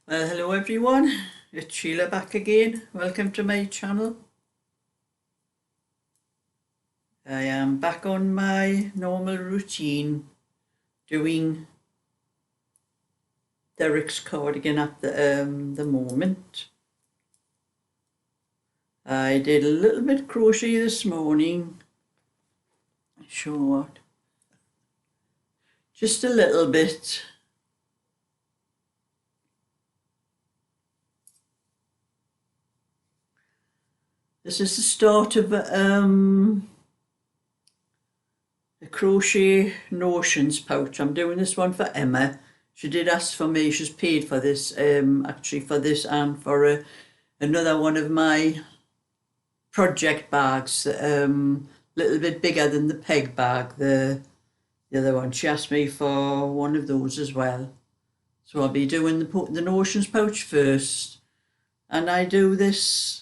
Well, hello everyone, it's Sheila back again. Welcome to my channel. I am back on my normal routine doing Derek's cardigan at the moment. I did a little bit crochet this morning. Show what? Just a little bit. This is the start of a crochet notions pouch. I'm doing this one for Emma. She did ask for me. She's paid for this, actually for this and for another one of my project bags, little bit bigger than the peg bag, the other one. She asked me for one of those as well. So I'll be doing the notions pouch first. And I do this,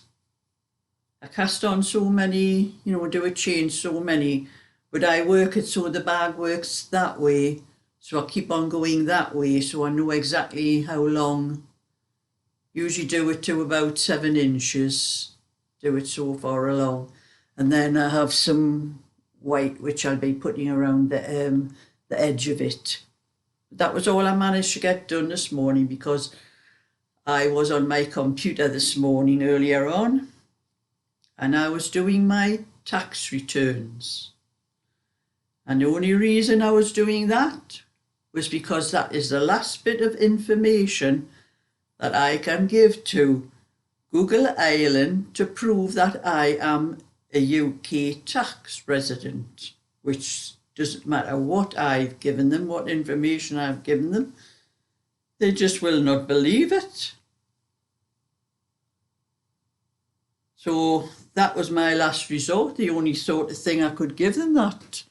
I cast on so many, do a chain so many, but I work it so the bag works that way. So I keep on going that way so I know exactly how long. Usually do it to about 7 inches, do it so far along. And then I have some white which I'll be putting around the edge of it. That was all I managed to get done this morning because I was on my computer this morning earlier on and I was doing my tax returns. And the only reason I was doing that was because that is the last bit of information that I can give to Google Ireland to prove that I am a UK tax resident, which doesn't matter what I've given them, what information I've given them, they just will not believe it. So that was my last resort, the only sort of thing I could give them that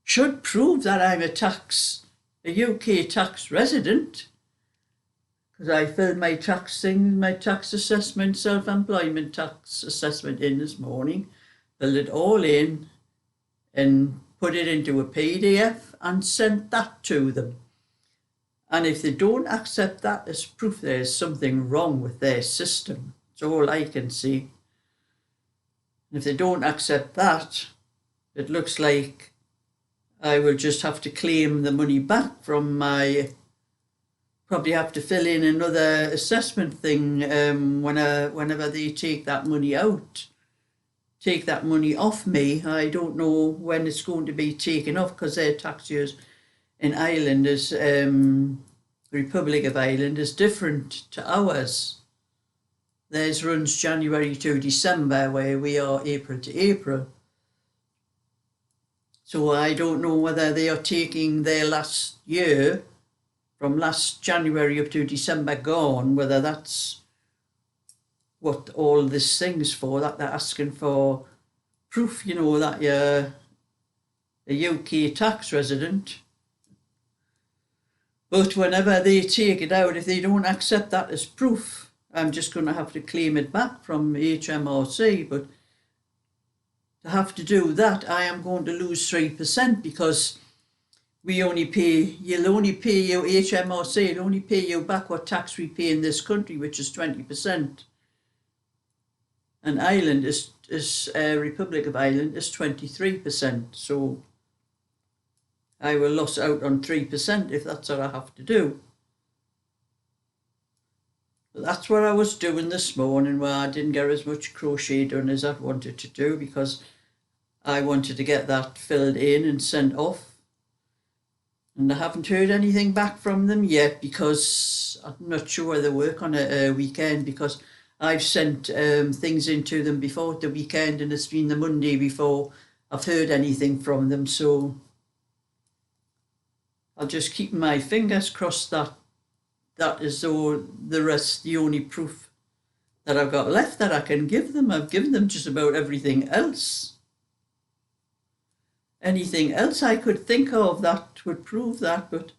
should prove that I'm a UK tax resident. Because I filled my tax assessment, self-employment tax assessment in this morning, filled it all in and put it into a PDF and sent that to them. And if they don't accept that as proof, there's something wrong with their system. That's all I can see. And if they don't accept that, it looks like I will just have to claim the money back from probably have to fill in another assessment thing whenever they take that money out. Take that money off me. I don't know when it's going to be taken off because their tax years in Ireland is, Republic of Ireland is different to ours. Theirs runs January to December, where we are April to April. So I don't know whether they are taking their last year from last January up to December gone, whether that's what all this thing's for, that they're asking for proof, that you're a UK tax resident. But whenever they take it out, if they don't accept that as proof, I'm just going to have to claim it back from HMRC. But to have to do that, I am going to lose 3% because you'll only pay your HMRC, it'll only pay you back what tax we pay in this country, which is 20%. And Ireland Republic of Ireland is 23%. So I will lose out on 3% if that's what I have to do. But that's what I was doing this morning, where I didn't get as much crochet done as I wanted to do because I wanted to get that filled in and sent off. And I haven't heard anything back from them yet because I'm not sure they work on a weekend, because I've sent things into them before the weekend and it's been the Monday before I've heard anything from them. So I'll just keep my fingers crossed that is all the only proof that I've got left that I can give them. I've given them just about everything else. Anything else I could think of that would prove that, but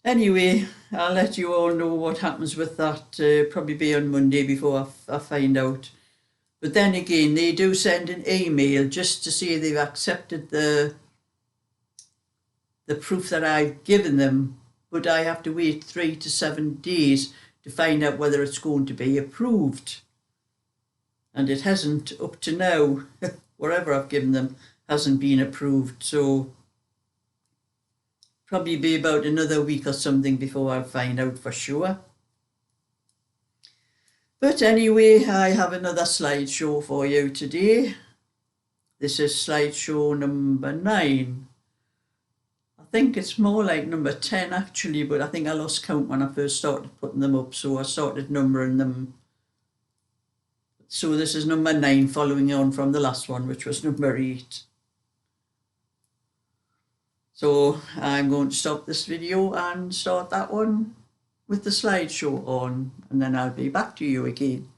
anyway, I'll let you all know what happens with that. Probably be on Monday before I find out. But then again, they do send an email just to say they've accepted the proof that I've given them, but I have to wait 3 to 7 days to find out whether it's going to be approved. And it hasn't up to now. Whatever I've given them hasn't been approved, so probably be about another week or something before I'll find out for sure. But anyway, I have another slideshow for you today. This is slideshow number 9. I think it's more like number 10 actually, but I think I lost count when I first started putting them up, so I started numbering them. So this is number 9, following on from the last one, which was number 8. So I'm going to stop this video and start that one with the slideshow on, and then I'll be back to you again.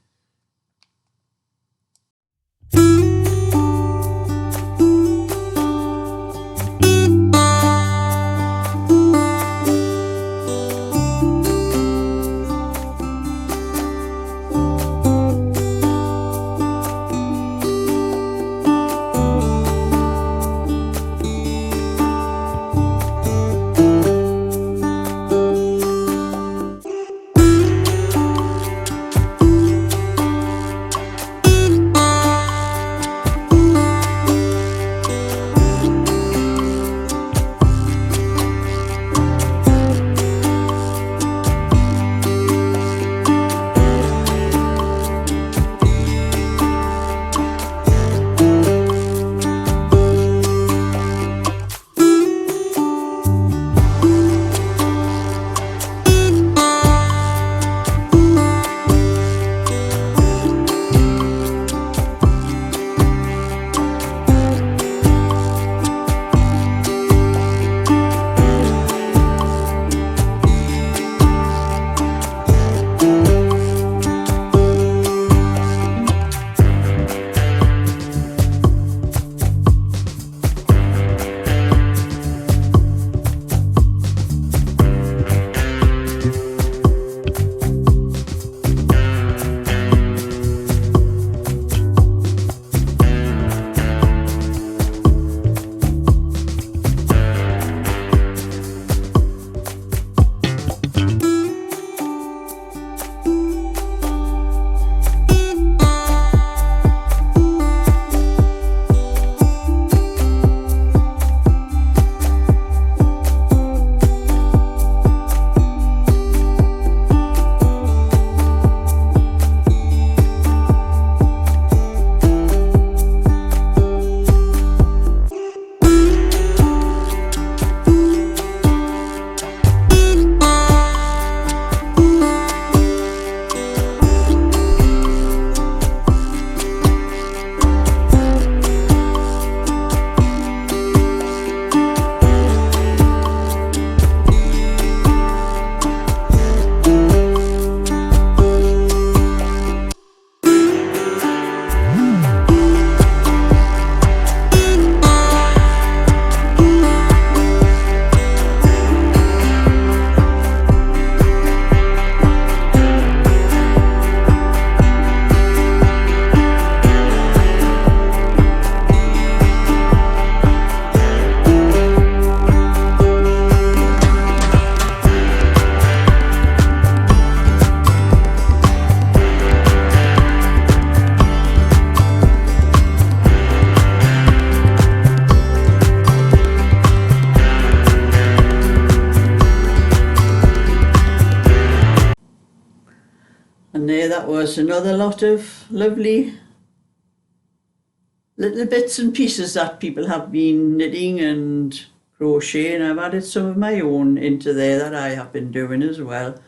And there that was another lot of lovely little bits and pieces that people have been knitting and crocheting. I've added some of my own into there that I have been doing as well.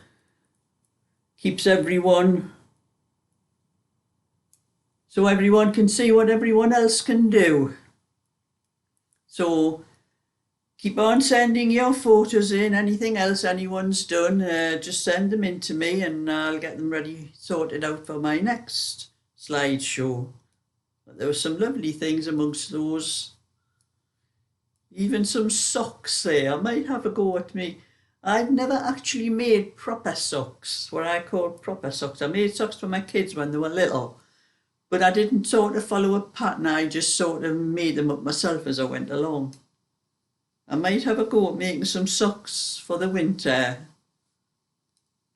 Keeps everyone, so everyone can see what everyone else can do. So keep on sending your photos in, anything else anyone's done, just send them in to me and I'll get them ready, sorted out for my next slideshow. But there were some lovely things amongst those. Even some socks there. I might have a go at me. I've never actually made proper socks, what I call proper socks. I made socks for my kids when they were little, but I didn't sort of follow a pattern. I just sort of made them up myself as I went along. I might have a go at making some socks for the winter,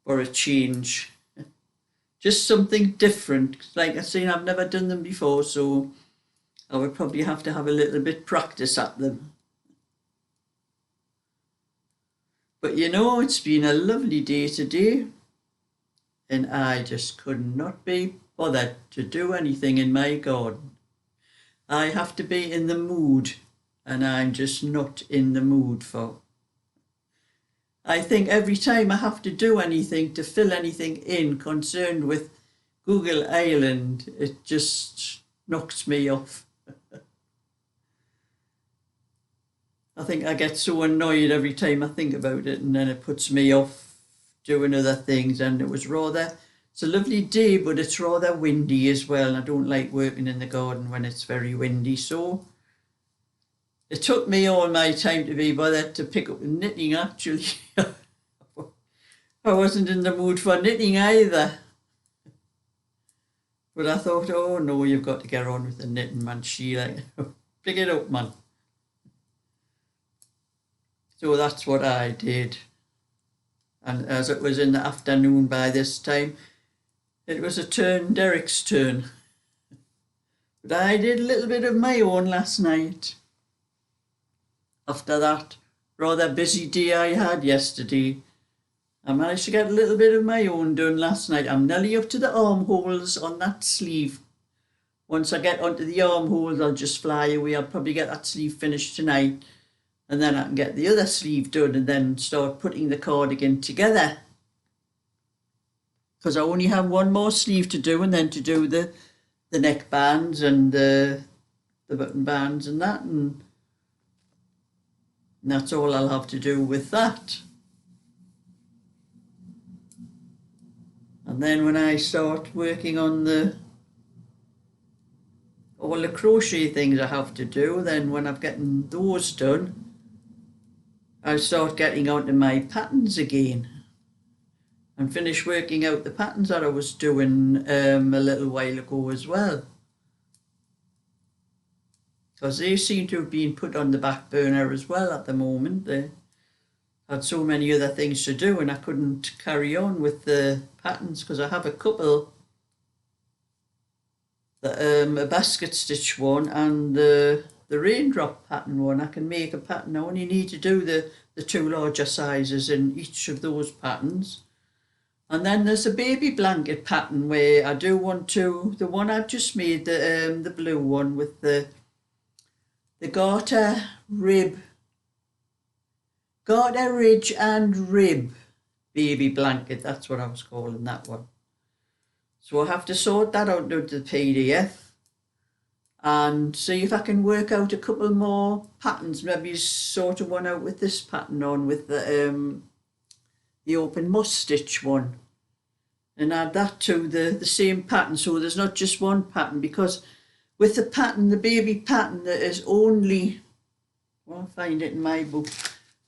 for a change. Just something different. Like I say, I've never done them before, so I would probably have to have a little bit practice at them. But you know, it's been a lovely day today, and I just could not be bothered to do anything in my garden. I have to be in the mood, and I'm just not in the mood for. I think every time I have to do anything, to fill anything in concerned with Google Island, it just knocks me off. I think I get so annoyed every time I think about it, and then it puts me off doing other things. And it's a lovely day, but it's rather windy as well. I don't like working in the garden when it's very windy, so it took me all my time to be bothered to pick up knitting, actually. I wasn't in the mood for knitting either. But I thought, oh no, you've got to get on with the knitting, man, Sheila. Pick it up, man. So that's what I did. And as it was in the afternoon by this time, it was Derek's turn. But I did a little bit of my own last night. After that rather busy day I had yesterday, I managed to get a little bit of my own done last night. I'm nearly up to the armholes on that sleeve. Once I get onto the armholes, I'll just fly away. I'll probably get that sleeve finished tonight, and then I can get the other sleeve done and then start putting the cardigan together. Because I only have one more sleeve to do, and then to do the neck bands and the button bands and that, and that's all I'll have to do with that. And then when I start working on all the crochet things I have to do, then when I've gotten those done, I'll start getting onto my patterns again and finish working out the patterns that I was doing a little while ago as well. Because they seem to have been put on the back burner as well at the moment. They had so many other things to do, and I couldn't carry on with the patterns because I have a couple, a basket stitch one and the raindrop pattern one. I can make a pattern. I only need to do the two larger sizes in each of those patterns. And then there's a baby blanket pattern where I do want to, the one I've just made, the blue one with the garter ridge and rib baby blanket. That's what I was calling that one. So I have to sort that out into the PDF and see if I can work out a couple more patterns. Maybe sort of one out with this pattern on with the open moss stitch one, and add that to the same pattern, so there's not just one pattern. Because with the pattern, the baby pattern, there is only, well, I'll find it in my book,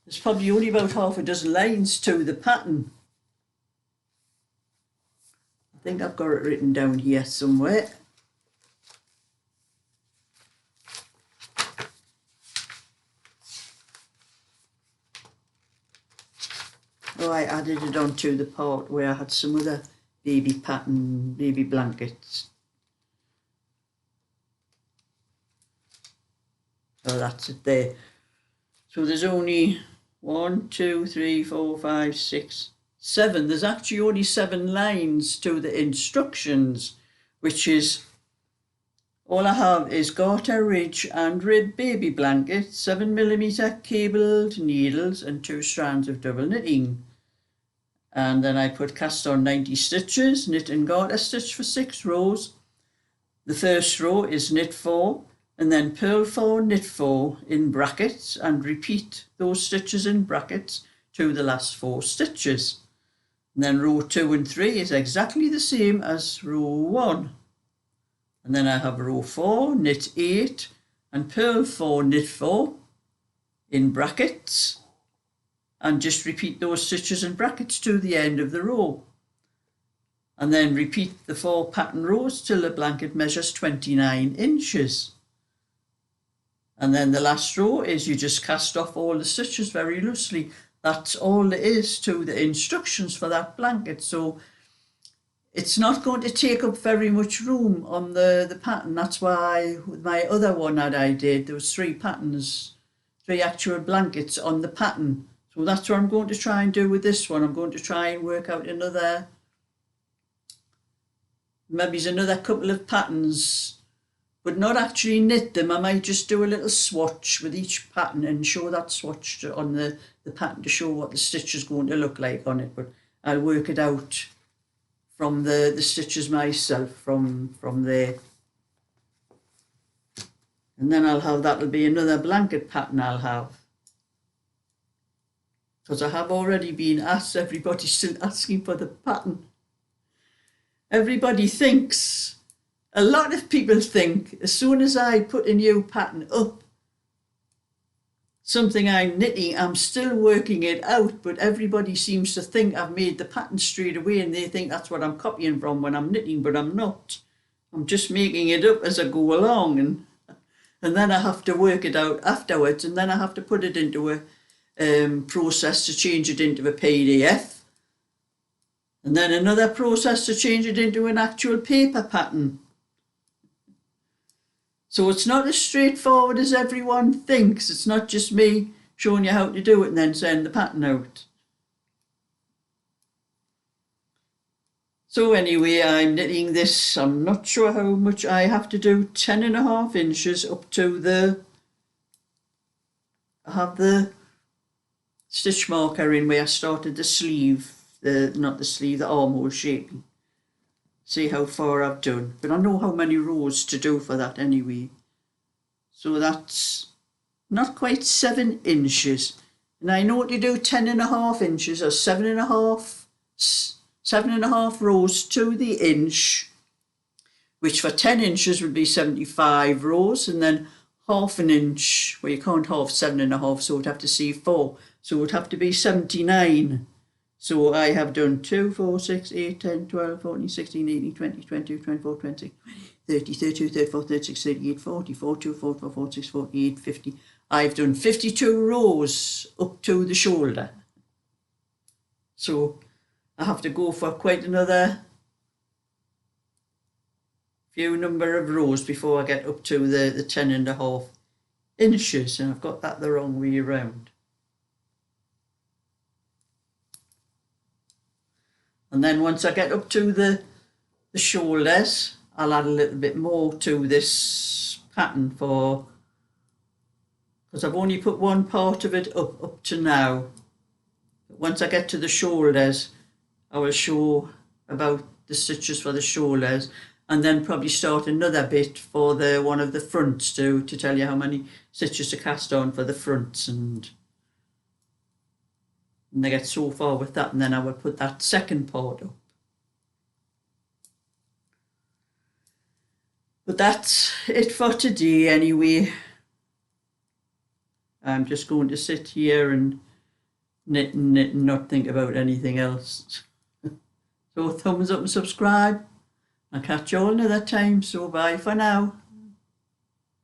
there's probably only about half a dozen lines to the pattern. I think I've got it written down here somewhere. Oh, I added it onto the part where I had some other baby pattern, baby blankets. Oh, that's it there. So there's only 1, 2, 3, 4, 5, 6, 7. There's actually only 7 lines to the instructions, which is, all I have is garter ridge and rib baby blanket, 7mm cabled needles and 2 strands of double knitting. And then I put cast on 90 stitches, knit and garter stitch for 6 rows. The first row is knit 4, and then purl 4, knit 4 in brackets, and repeat those stitches in brackets to the last 4 stitches. And then row 2 and 3 is exactly the same as row 1. And then I have row 4, knit 8, and purl 4, knit 4 in brackets, and just repeat those stitches in brackets to the end of the row. And then repeat the 4 pattern rows till the blanket measures 29 inches. And then the last row is you just cast off all the stitches very loosely. That's all there is to the instructions for that blanket. So it's not going to take up very much room on the pattern. That's why with my other one that I did, there was 3 patterns, 3 actual blankets on the pattern. So that's what I'm going to try and do with this one. I'm going to try and work out maybe another couple of patterns, but not actually knit them. I might just do a little swatch with each pattern and show that swatch on the pattern to show what the stitch is going to look like on it. But I'll work it out from the stitches myself from there. And then that'll be another blanket pattern I'll have. Because I have already been asked, everybody's still asking for the pattern. Everybody thinks, a lot of people think, as soon as I put a new pattern up, something I'm knitting, I'm still working it out, but everybody seems to think I've made the pattern straight away, and they think that's what I'm copying from when I'm knitting, but I'm not. I'm just making it up as I go along, and then I have to work it out afterwards, and then I have to put it into a process to change it into a PDF, and then another process to change it into an actual paper pattern. So it's not as straightforward as everyone thinks. It's not just me showing you how to do it and then send the pattern out. So anyway, I'm knitting this. I'm not sure how much I have to do, 10.5 inches up to I have the stitch marker in where I started the sleeve, not the sleeve, the armhole shaping. See how far I've done, but I know how many rows to do for that anyway. So that's not quite 7 inches. And I know to do 10.5 inches or 7.5 rows to the inch, which for 10 inches would be 75 rows, and then half an inch, well, you can't half 7.5, so it would have to see 4. So it would have to be 79. So I have done 2, 4, 6, 8, 10, 12, 14, 16, 18, 20, 22, 24, 26, 30, 32, 34, 36, 38, 40, 42, 44, 46, 48, 50. I've done 52 rows up to the shoulder. So I have to go for quite another few number of rows before I get up to the 10.5 inches, and I've got that the wrong way around. And then once I get up to the shoulders, I'll add a little bit more to this pattern because I've only put one part of it up to now. But once I get to the shoulders, I will show about the stitches for the shoulders, and then probably start another bit for one of the fronts to tell you how many stitches to cast on for the fronts, and I get so far with that, and then I will put that second part up. But that's it for today anyway. I'm just going to sit here and knit and not think about anything else. So thumbs up and subscribe. I'll catch you all another time. So bye for now.